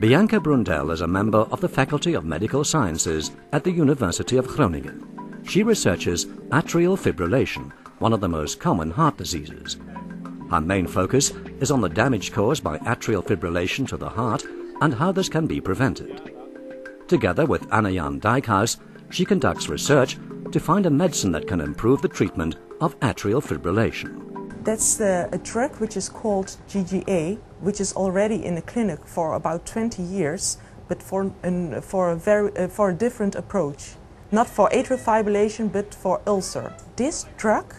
Bianca Brundel is a member of the Faculty of Medical Sciences at the University of Groningen. She researches atrial fibrillation, one of the most common heart diseases. Her main focus is on the damage caused by atrial fibrillation to the heart and how this can be prevented. Together with Anne-Jan Dijkhuis, she conducts research to find a medicine that can improve the treatment of atrial fibrillation. That's a drug which is called GGA, which is already in the clinic for about 20 years, but for a different approach. Not for atrial fibrillation, but for ulcer. This drug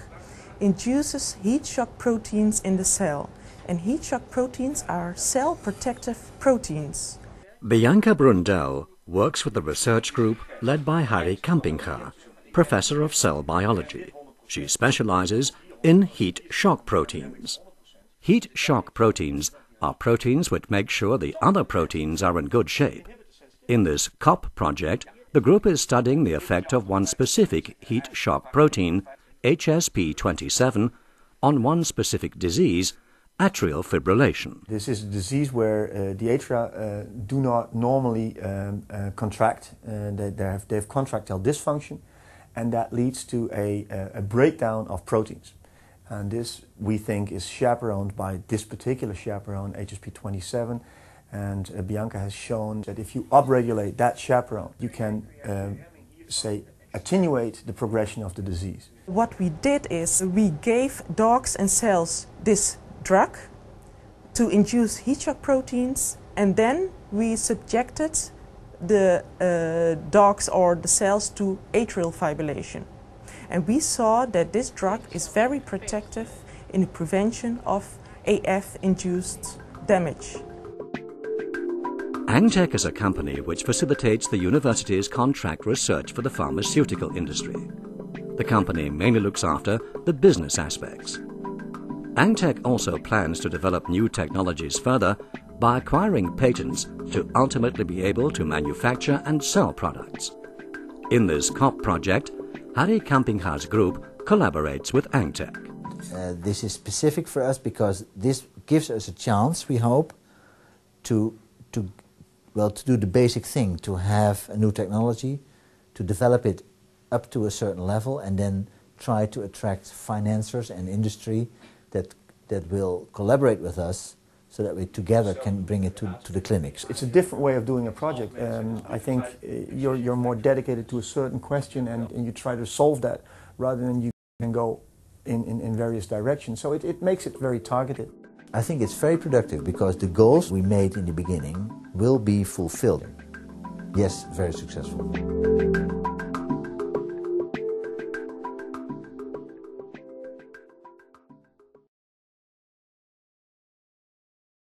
induces heat shock proteins in the cell, and heat shock proteins are cell protective proteins. Bianca Brundel works with the research group led by Harrie Kampinga, professor of cell biology. She specializes in heat shock proteins. Heat shock proteins are proteins which make sure the other proteins are in good shape. In this COP project, the group is studying the effect of one specific heat shock protein, HSP27, on one specific disease, atrial fibrillation. This is a disease where the atria do not normally contract. They have contractile dysfunction, and that leads to a breakdown of proteins. And this, we think, is chaperoned by this particular chaperone, HSP27. And Bianca has shown that if you upregulate that chaperone, you can, attenuate the progression of the disease. What we did is we gave dogs and cells this drug to induce heat shock proteins, and then we subjected the dogs or the cells to atrial fibrillation. And we saw that this drug is very protective in the prevention of AF-induced damage. Angteq is a company which facilitates the university's contract research for the pharmaceutical industry. The company mainly looks after the business aspects. Angteq also plans to develop new technologies further by acquiring patents to ultimately be able to manufacture and sell products. In this COP project, Harrie Kampinga's group collaborates with Angteq. This is specific for us because this gives us a chance, we hope, to do the basic thing, to have a new technology, to develop it up to a certain level, and then try to attract financiers and industry that will collaborate with us so that we together can bring it to the clinics. It's a different way of doing a project. I think you're more dedicated to a certain question and you try to solve that rather than you can go in various directions. So it makes it very targeted. I think it's very productive because the goals we made in the beginning will be fulfilled. Yes, very successful.